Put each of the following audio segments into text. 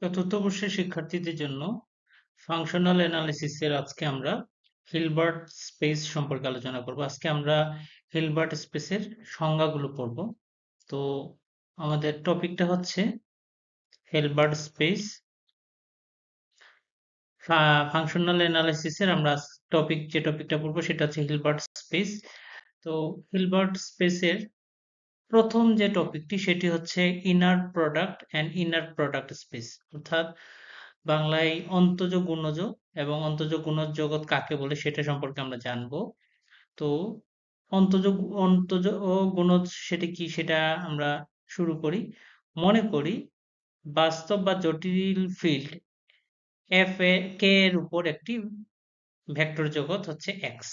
চতুর্থ বর্ষের শিক্ষার্থীদের জন্য ফাংশনাল অ্যানালিসিসের আজকে আমরা হিলবার্ট স্পেস সম্পর্কে আলোচনা করব। আজকে আমরা হিলবার্ট স্পেসের সংজ্ঞাগুলো পড়ব। তো আমাদের টপিকটা হচ্ছে হিলবার্ট স্পেস। ফাংশনাল অ্যানালিসিসের আমরা যে টপিকটা পড়বো সেটা হচ্ছে হিলবার্ট স্পেস। তো হিলবার্ট স্পেসের প্রথম যে টপিকটি সেটি হচ্ছে inner product and inner product space, অর্থাৎ বাংলায় অন্তজ গুণজ এবং অন্তজ গুণজ জগৎ কাকে বলে সেটা সম্পর্কে আমরা জানবো। তো অন্তজ অন্তজ ও গুণজ সেটা কি সেটা আমরা শুরু করি। মনে করি বাস্তব বা জটিল ফিল্ড এফ এ কে এর উপর একটি ভেক্টর জগৎ হচ্ছে এক্স।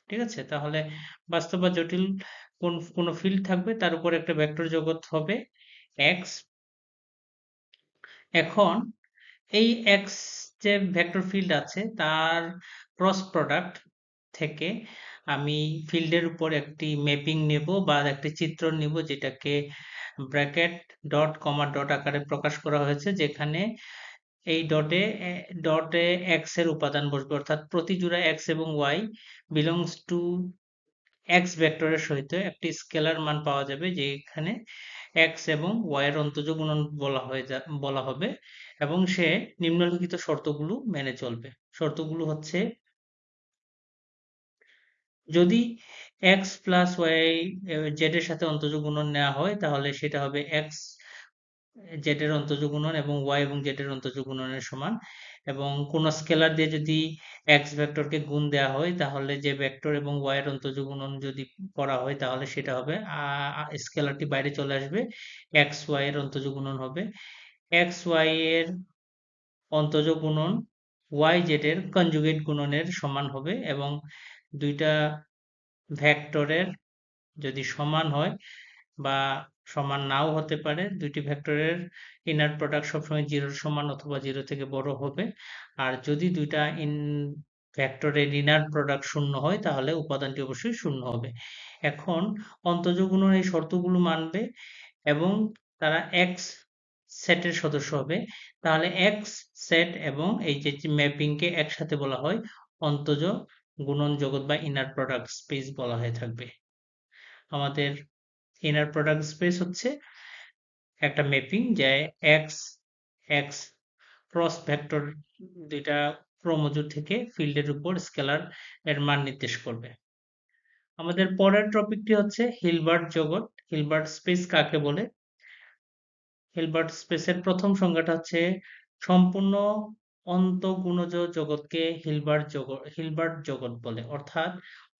ঠিক আছে, তাহলে বাস্তব বা জটিল কোনো ফিল্ড থাকবে, তার উপর একটা ভেক্টর জগৎ হবে এক্স। এখন এই এক্স যে ভেক্টর ফিল্ড আছে তার ক্রস প্রোডাক্ট থেকে আমি ফিল্ডের উপর একটি ম্যাপিং নেব বা একটি চিত্র নেব, যেটাকে ব্র্যাকেট ডট কমা ডট আকারে প্রকাশ করা হয়েছে, যেখানে এই ডটে এক্স এর উপাদান বসবে, অর্থাৎ প্রতি জোড়া এক্স এবং ওয়াই বিলংস টু এক্স ভেক্টরের সহিত একটি স্কেলার মান পাওয়া যাবে, যেখানে এক্স এবং ওয়াই এর অন্তজ গুণন বলা হবে এবং সে নিম্নলিখিত শর্তগুলো মেনে চলবে। শর্তগুলো হচ্ছে, যদি এক্স প্লাস ওয়াই জেড এর সাথে অন্তজ গুণন নেওয়া হয় তাহলে সেটা হবে এক্স জেড এর অন্তজ গুণন এবং ওয়াই এবং জেড এর অন্তজ গুণনের সমান। এবং কোন স্কেলার দিয়ে যদি এক্স ভেক্টরকে গুণ দেওয়া হয় তাহলে যে ভেক্টর এবং ওয়াই এর অন্তজ গুণন যদি করা হয় তাহলে সেটা হবে স্কেলারটি বাইরে চলে আসবে, এক্স ওয়াই এর অন্তজ গুণন হবে। এক্স ওয়াই এর অন্তজ গুণন ওয়াই জেড এর কনজুগেট গুণনের সমান হবে, এবং দুইটা ভেক্টরের যদি সমান হয় বা সমান নাও হতে পারে, দুইটি ভেক্টরের ইনার প্রোডাক্ট সবসময় জিরোর সমান অথবা জিরো থেকে বড় হবে। আর যদি দুইটা ভেক্টরের ইনার প্রোডাক্ট শূন্য হয় তাহলে উপাদানটি অবশ্যই শূন্য হবে। এখন অন্তজ গুণন এই শর্তগুলো মানবে এবং তারা এক্স সেটের সদস্য হবে। তাহলে এক্স সেট এবং এই যে ম্যাপিংকে একসাথে বলা হয় অন্তজ গুণন জগৎ বা ইনার প্রোডাক্ট স্পেস বলা হয়ে থাকবে। আমাদের ইনার প্রোডাক্ট স্পেস হচ্ছে একটা ম্যাপিং যা এক্স এক্স ক্রস ভেক্টর দুইটা ক্রমজোড় থেকে ফিল্ডের উপর স্কেলার এর মান নির্দেশ করবে। আমাদের পরের টপিকটি হচ্ছে হিলবার্ট জগৎ। হিলবার্ট স্পেস কাকে বলে? হিলবার্ট স্পেসের প্রথম সংজ্ঞাটা হচ্ছে সম্পূর্ণ অন্তঃগুণজ জগৎকে হিলবার্ট জগৎ বলে, অর্থাৎ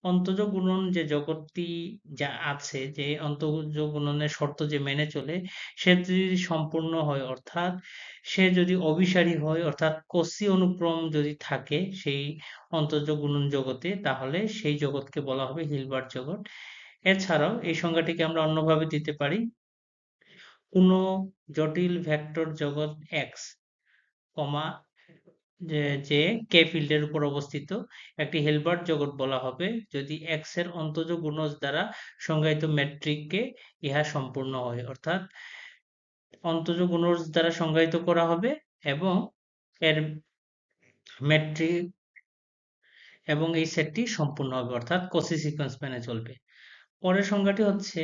অন্তজ গুণন যে জগৎটি যা আছে, যে অন্তজ গুণনের শর্ত যে মেনে চলে, সে যদি সম্পূর্ণ হয়, অর্থাৎ সে যদি অভিসারী হয়, অর্থাৎ কচি অনুক্রম যদি থাকে সেই অন্তজ গুণন জগতে, তাহলে সেই জগৎকে বলা হবে হিলবার্ট জগৎ। এছাড়াও এই সংজ্ঞাটিকে আমরা অন্যভাবে দিতে পারি, কোনো জটিল ভেক্টর জগৎ এক্স, কমা যে কে ফিল্ডের উপর অবস্থিত একটি হিলবার্ট জগৎ বলা হবে যদি এক্স এর অন্তজ গুণজ দ্বারা সংজ্ঞায়িত ম্যাট্রিককে ইহা সম্পূর্ণ হয়, অর্থাৎ অন্তজ গুণজ দ্বারা সংজ্ঞায়িত করা হবে এবং এর ম্যাট্রিক এবং এই সেটটি সম্পূর্ণ হবে, অর্থাৎ কচি সিকোয়েন্স মেনে চলবে। পরের সংজ্ঞাটি হচ্ছে,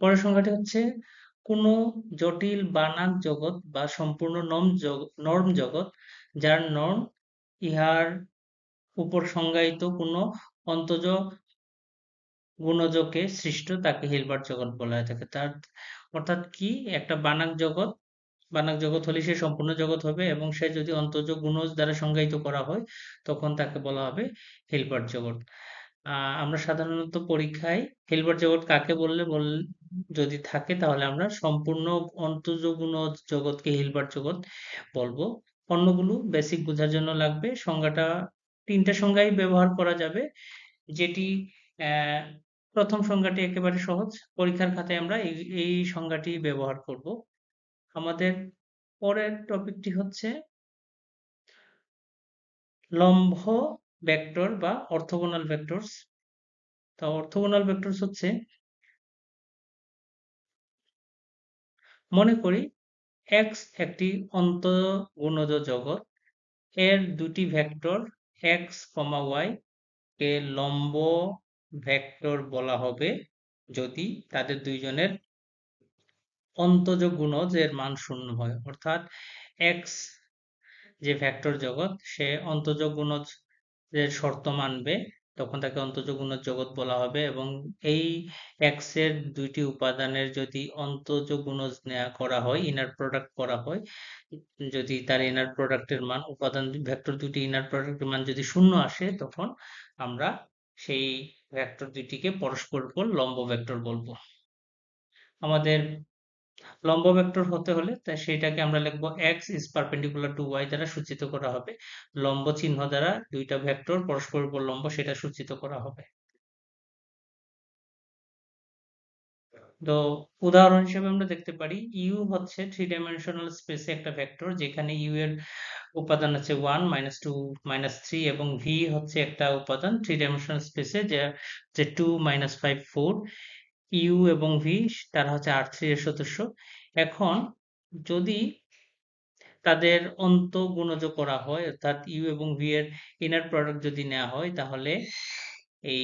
পরের সংজ্ঞাটি হচ্ছে কোনো জটিল বানাক জগৎ বা সম্পূর্ণ নর্ম জগৎ যার নর্ম ইহার উপর সংজ্ঞায়িত কোনো অন্তজ গুণজকে সৃষ্ট তাকে হিলবার্ট জগৎ বলা হয়ে থাকে। তার অর্থাৎ কি, একটা বানাক জগৎ হলে সে সম্পূর্ণ জগৎ হবে এবং সে যদি অন্তজ গুণজ দ্বারা সংজ্ঞায়িত করা হয় তখন তাকে বলা হবে হিলবার্ট জগৎ। আমরা সাধারণত পরীক্ষায় হিলবার্ট জগৎ কাকে যদি থাকে তাহলে আমরা সম্পূর্ণ অন্তজ গুণজ জগৎকে হিলবার্ট জগৎ বলবো। অন্যগুলো বেসিক বোঝার জন্য লাগবে। সংজ্ঞাটা তিনটা সংজ্ঞাই ব্যবহার করা যাবে, যেটি আহ, প্রথম সংজ্ঞাটি একেবারে সহজ, পরীক্ষার খাতায় আমরা এই সংজ্ঞাটি ব্যবহার করব। আমাদের পরের টপিকটি হচ্ছে লম্ব ভেক্টর বা অর্থোগোনাল ভেক্টরস। তো অর্থগোনাল ভেক্টরস হচ্ছে, মনে করি x একটি অন্তঃগুণজ জগৎ, এর দুটি ভেক্টর x, y কে লম্ব ভেক্টর বলা হবে যদি তাদের দুইজনের অন্তজ গুণজের মান শূন্য হয়। অর্থাৎ x যে ভেক্টর জগৎ, সে অন্তজ গুণজের শর্ত মানবে, তখন তাকে অন্তজ গুণজ জগৎ বলা হবে। এবং এই x এর দুইটি উপাদানের যদি অন্তজ গুণজ নেওয়া করা হয়, ইনার প্রোডাক্ট করা হয়, যদি তার ইনার প্রোডাক্টের মান, উপাদান ভেক্টর দুটি ইনার প্রোডাক্টের মান যদি শূন্য আসে, তখন আমরা সেই ভেক্টর দুটিকে পরস্পর উপর লম্ব ভেক্টর বলবো। আমাদের লম্ব ভেক্টর হতে হলে তাই সেইটাকে আমরা লিখবো x is perpendicular to y দ্বারা সূচিত করা হবে। লম্ব চিহ্ন দ্বারা দুইটা ভেক্টর পরস্পর উপর লম্ব সেটা সূচিত করা হবে। তো উদাহরণ হিসেবে আমরা দেখতে পারি u হচ্ছে 3 ডাইমেনশনাল স্পেসে একটা ভেক্টর, যেখানে u এর উপাদান আছে 1, -2, -3 এবং v হচ্ছে একটা উপাদান 3 ডাইমেনশনাল স্পেসে, যে 2, -5, 4। u এবং v তারা হচ্ছে R3 এর সদস্য। এখন যদি তাদের অন্তঃগুণজ করা হয়, অর্থাৎ u এবং v এর ইনার প্রোডাক্ট যদি নেওয়া হয়, তাহলে এই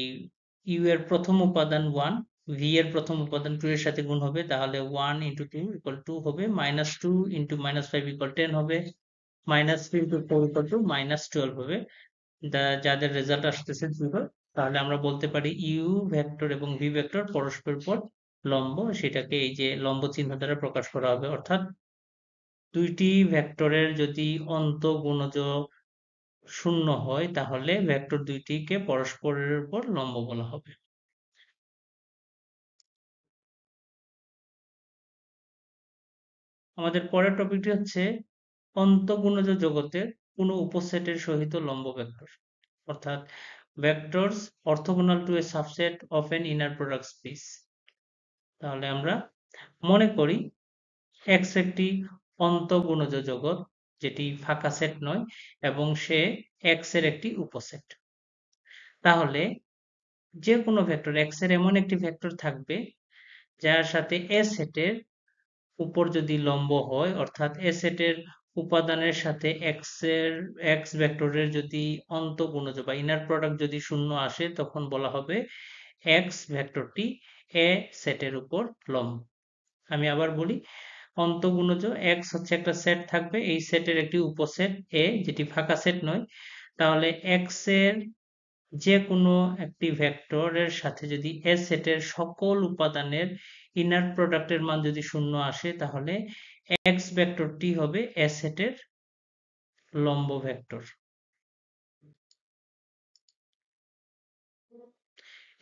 u এর প্রথম উপাদান 1, v এর প্রথম উপাদান 2 এর সাথে গুণ হবে, তাহলে 1 × 2 = 2 হবে, -2 × -5 = 10 হবে, -3 × 4 = -12 হবে, যাদের রেজাল্ট আসতেছে 0। তাহলে আমরা বলতে পারি u ভেক্টর এবং v ভেক্টর পরস্পর পর লম্ব, সেটাকে এই যে লম্ব চিহ্ন দ্বারা প্রকাশ করা হবে। অর্থাৎ দুইটি ভেক্টরের যদি অন্তঃগুণজ শূন্য হয়, তাহলে ভেক্টর দুইটিকে পরস্পরের উপর লম্ব বলা হবে। আমাদের পরের টপিকটি হচ্ছে অন্তঃগুণজ জগতের কোনো উপসেটের সহিত লম্ব ভেক্টর, অর্থাৎ vectors orthogonal to a subset of an inner product space। তাহলে আমরা মনে করি x একটি অন্তঃগুণজ জগৎ, যেটি ফাঁকা সেট নয় এবং সে x এর একটি উপসেট। তাহলে যে কোনো ভেক্টর x এর এমন একটি ভেক্টর থাকবে যার সাথে a সেটের উপর যদি লম্ব হয়, অর্থাৎ a সেটের উপাদানের সাথে x ভেক্টরের যদি অন্তঃগুণজ বা ইনার প্রোডাক্ট যদি শূন্য আসে, তখন বলা হবে x ভেক্টরটি a সেটের উপর লম্ব। আমি আবার বলি, অন্তঃগুণজ x হচ্ছে একটা সেট থাকবে, এই সেটের একটি উপসেট a যেটি ফাঁকা সেট নয়। তাহলে x এর যে কোনো একটি ভেক্টরের সাথে যদি a সেটের সকল উপাদানের ইনার প্রোডাক্টের মান যদি শূন্য আসে, তাহলে x ভেক্টরটি হবে a সেটের লম্ব ভেক্টর।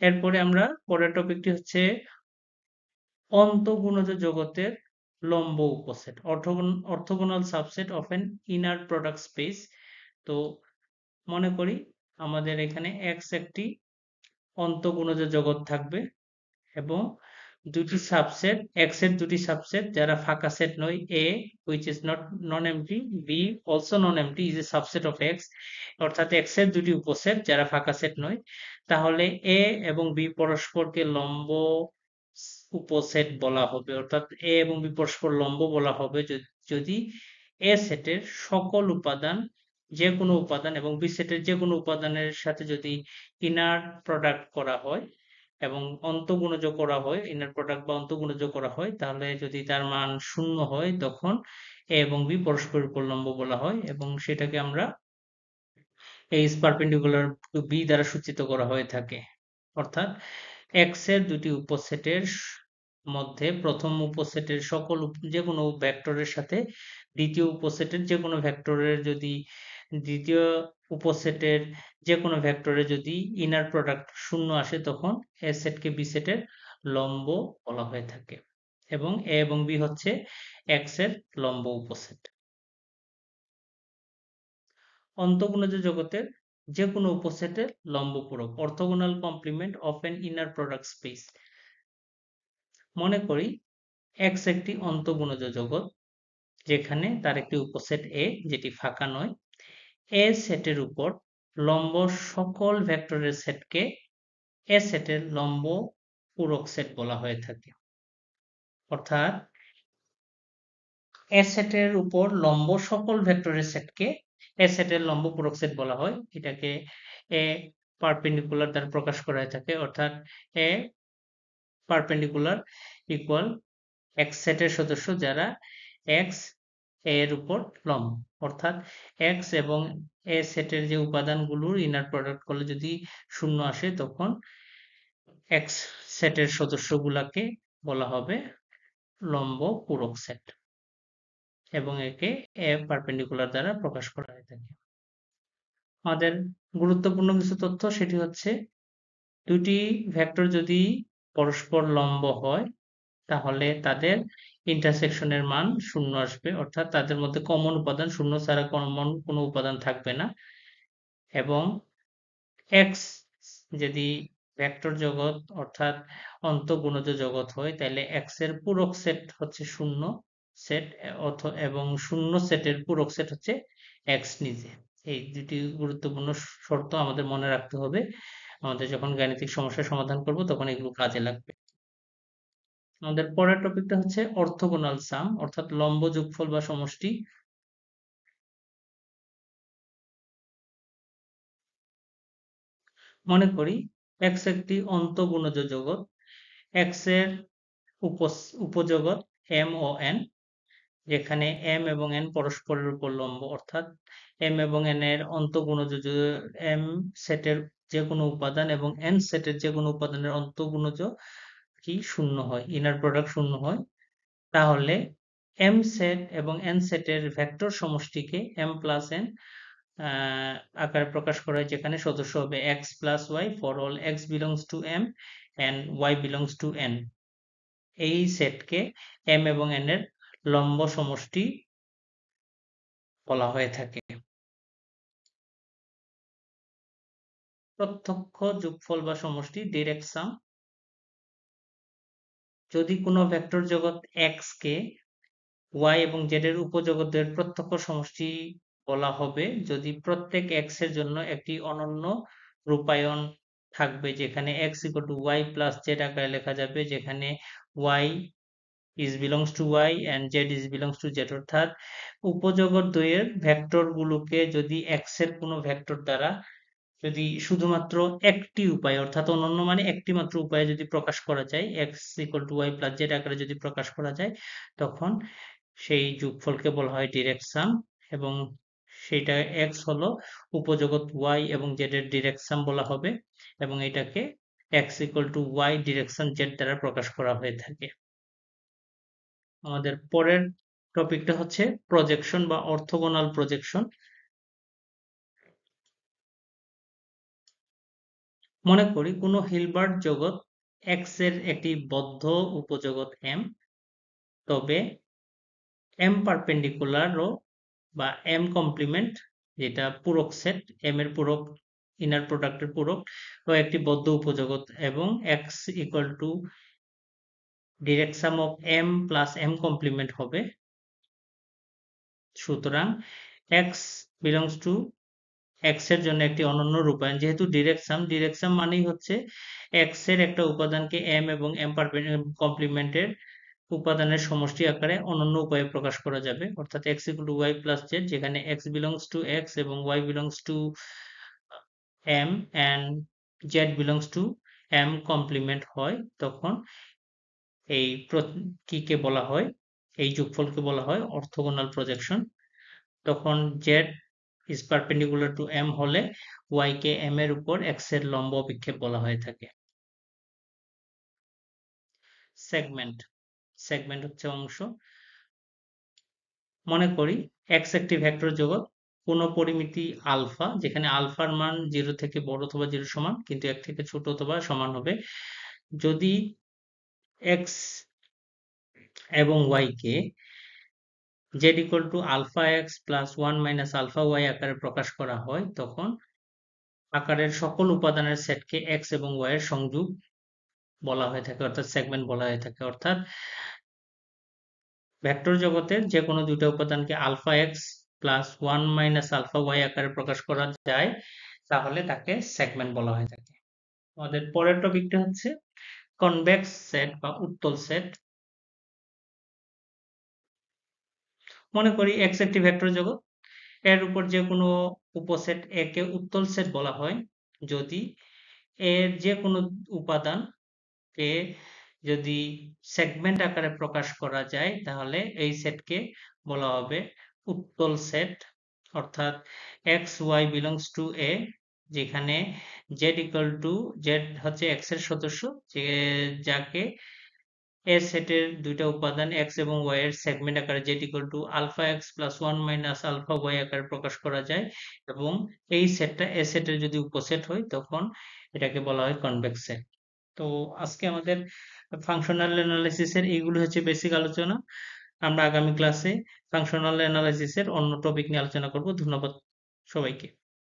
এরপরে আমরা পরের টপিকটি হচ্ছে অন্তঃগুণজ জগতের লম্ব উপসেট, orthogonal subset of an inner product space। তো মনে করি আমাদের এখানে x একটি অন্তঃগুণজ জগৎ থাকবে এবং দুটি সাবসেট, x এর দুটি সাবসেট যারা ফাঁকা সেট নয়, a which is not non-empty, b also non-empty is a subset of x, অর্থাৎ x এর দুটি উপসেট যারা ফাঁকা সেট নয়। তাহলে a এবং b পরস্পরকে লম্ব উপসেট বলা হবে, অর্থাৎ a এবং b পরস্পর লম্ব বলা হবে যদি a সেটের সকল উপাদান, যে কোনো উপাদান, এবং b সেটের যে কোনো উপাদানের সাথে যদি ইনার প্রোডাক্ট করা হয় এবং অন্তঃগুণজ করা হয়, ইনার প্রোডাক্ট বা অন্তঃগুণজ করা হয়, তাহলে যদি তার মান শূন্য হয়, তখন a এবং b পরস্পর উপর লম্ব বলা হয়, এবং সেটাকে আমরা a is perpendicular to b দ্বারা সূচিত করা হয়ে থাকে। অর্থাৎ x এর দুটি উপসেটের মধ্যে প্রথম উপসেটের সকল যে কোনো ভেক্টরের সাথে দ্বিতীয় উপসেটের যে কোনো ভেক্টরের যদি দ্বিতীয় উপসেটের যে কোনো ভেক্টরে যদি ইনার প্রোডাক্ট শূন্য আসে, তখন a সেটকে b সেটের লম্ব বলা হয়ে থাকে, এবং a এবং b হচ্ছে x এর লম্ব উপসেট। অন্তঃগুণজ জগতের যে কোনো উপসেটের লম্ব পূরক, orthogonal complement of an inner product space। মনে করি x একটি অন্তঃগুণজ জগৎ, যেখানে তার একটি উপসেট a যেটি ফাঁকা নয়, a সেটের উপর লম্ব সকল ভেক্টরের সেটকে এ সেটের লম্ব পূরক সেট বলা হয়ে থাকে। অর্থাৎ এ সেটের উপর লম্ব সকল ভেক্টরের সেটকে এ সেটের লম্ব পূরক সেট বলা হয়। এটাকে এ পারপেন্ডিকুলার দ্বারা প্রকাশ করা হয়ে থাকে। অর্থাৎ এ পারপেন্ডিকুলার ইকুয়াল এক্স সেটের সদস্য যারা এক্স এর উপর লম্ব। অর্থাৎ এক্স এবং এ সেটের যে উপাদানগুলোর ইনার প্রোডাক্ট করলে যদি শূন্য আসে তখন এক্স সেটের সদস্যগুলাকে বলা হবে লম্ব পূরক সেট এবং একে এ পারপেন্ডিকুলার দ্বারা প্রকাশ করা হয়ে থাকে। আমাদের গুরুত্বপূর্ণ কিছু তথ্য সেটি হচ্ছে দুটি ভেক্টর যদি পরস্পর লম্ব হয় তাহলে তাদের ইন্টারসেকশনের মান শূন্য আসবে, অর্থাৎ তাদের মধ্যে কমন উপাদান শূন্য ছাড়া কমন কোনো উপাদান থাকবে না। এবং এক্স যদি ভেক্টর জগৎ অর্থাৎ অন্তঃগুণজ জগৎ হয় তাহলে এক্স এর পূরক সেট হচ্ছে শূন্য সেট এবং শূন্য সেটের পূরক সেট হচ্ছে এক্স নিজে। এই দুটি গুরুত্বপূর্ণ শর্ত আমাদের মনে রাখতে হবে, আমাদের যখন গাণিতিক সমস্যার সমাধান করব তখন এগুলো কাজে লাগবে। আমাদের পরের টপিকটা হচ্ছে অর্থোগোনাল সাম অর্থাৎ লম্ব যোগফল বা সমষ্টি। মনে করি এক্স একটি অন্তঃগুণজ জগৎ, এক্স এর উপজগৎ এম ও এন, যেখানে এম এবং এন পরস্পরের উপর লম্ব, অর্থাৎ এম এবং এন এর অন্তঃগুণজ এম সেটের যে কোনো উপাদান এবং এন সেটের যে কোনো উপাদানের অন্তঃগুণজ কি শূন্য হয়, ইনার প্রোডাক্ট শূন্য হয়, তাহলে এম সেট এবং এন সেটের ভেক্টর সমষ্টিকে এম প্লাস এন আকারে প্রকাশ করা হয়, যেখানে সদস্য হবে x plus y for all x belongs to M and y belongs to N. এই সেটকে এম এবং এন এর লম্ব সমষ্টি বলা হয়ে থাকে। প্রত্যক্ষ যোগফল বা সমষ্টি ডিরেক্ট সাম। যদি কোনো ভেক্টর জগৎ এক্স কে ওয়াই এবং জেড এর উপজগতের প্রত্যক্ষ সমষ্টি বলা হবে যদি প্রত্যেক এক্স এর জন্য একটি অনন্য রূপায়ণ থাকবে, যেখানে x equal to y plus z আকারে লেখা যাবে, যেখানে y is belongs to y and z is belongs to z। অর্থাৎ উপজগৎ দ্বয়ের ভেক্টর গুলোকে যদি x এর কোনো ভেক্টর দ্বারা যদি শুধুমাত্র একটি উপায় অর্থাৎ অনন্য মানে একটি মাত্র উপায়ে যদি প্রকাশ করা যায়, x equal to y plus z আকারে যদি প্রকাশ করা যায়, তখন সেই যোগফলকে বলা হয় ডিরেক্ট সাম এবং সেটা x হলো উপজগৎ y এবং z এর ডিরেক্ট সাম বলা হবে এবং এটাকে x equal to y direction z দ্বারা প্রকাশ করা হয়ে থাকে। আমাদের পরের টপিকটা হচ্ছে প্রজেকশন বা অর্থোগোনাল প্রজেকশন। মনে করি কোনো হিলবার্ট জগৎ এক্স এর একটি বদ্ধ উপজগৎ এম, তবে এম পারপেন্ডিকুলার বা এম কমপ্লিমেন্ট যেটা পূরক সেট, এম এর পূরক ইনার প্রোডাক্টের পূরক ও একটি বদ্ধ উপজগৎ এবং x equal to direct sum of M plus M complement হবে। সুতরাং এক্স বিলংস টু এক্স এর জন্য একটি অনন্য রূপায়ণ, যেহেতু ডিরেক্ট সাম মানেই হচ্ছে এক্স এর একটা উপাদানকে এম এবং এম কমপ্লিমেন্টের উপাদানের সমষ্টি আকারে অনন্য উপায়ে প্রকাশ করা যাবে, অর্থাৎ x equal to y plus z, যেখানে এক্স বিলংস টু এক্স এবং y belongs to M and z belongs to M complement হয়, তখন এই কিকে বলা হয়, এই যোগফলকে বলা হয় অর্থোগোনাল প্রজেকশন। তখন Z is perpendicular to m হলে y কে m এর উপর x এর লম্ব অভিক্ষেপ বলা হয়ে থাকে। সেগমেন্ট, সেগমেন্ট হচ্ছে অংশ। মনে করি x একটি ভেক্টর জগৎ কোন পরিমিতি আলফা, যেখানে আলফার মান 0 থেকে বড় অথবা 0 সমান কিন্তু 1 থেকে ছোট অথবা সমান হবে, যদি x এবং y কে z equal to alpha x plus 1 minus alpha y আকারে প্রকাশ করা হয়, তখন আকারের সকল উপাদানের সেটকে x এবং y এর সংযোগ বলা হয়ে থাকে, অর্থাৎ সেগমেন্ট বলা হয়ে থাকে। অর্থাৎ ভেক্টর জগতের যে কোনো দুইটা উপাদানকে alpha x plus 1 minus alpha y আকারে প্রকাশ করা যায়, তাহলে তাকে সেগমেন্ট বলা হয়ে থাকে। আমাদের পরের টপিকটা হচ্ছে কনভেক্স সেট বা উত্তল সেট। মনে করি এক্স একটি ভেক্টর জগৎ, এর উপর যে কোনো উপসেট এ কে উত্তল সেট বলা হয় যদি এর যে কোনো উপাদানকে যদি সেগমেন্ট আকারে প্রকাশ করা যায় তাহলে এই সেটকে বলা হবে উত্তল সেট। অর্থাৎ এক্স ওয়াই বিলংস টু এ, যেখানে জেড ইকুয়াল টু জেড হচ্ছে এক্স এর সদস্য, যে যাকে এ সেটের দুইটা উপাদান এক্স এবং ওয়াই এর সেগমেন্ট আকারে z equal to alpha x plus one minus alpha y আকারে প্রকাশ করা যায়, এবং এই সেটটা এ সেটের যদি উপসেট হয় তখন এটাকে বলা হয় কনভেক্স সেট। তো আজকে আমাদের ফাংশনাল অ্যানালাইসিসের এইগুলো হচ্ছে বেসিক আলোচনা। আমরা আগামী ক্লাসে ফাংশনাল অ্যানালাইসিসের অন্য টপিক নিয়ে আলোচনা করব। ধন্যবাদ সবাইকে।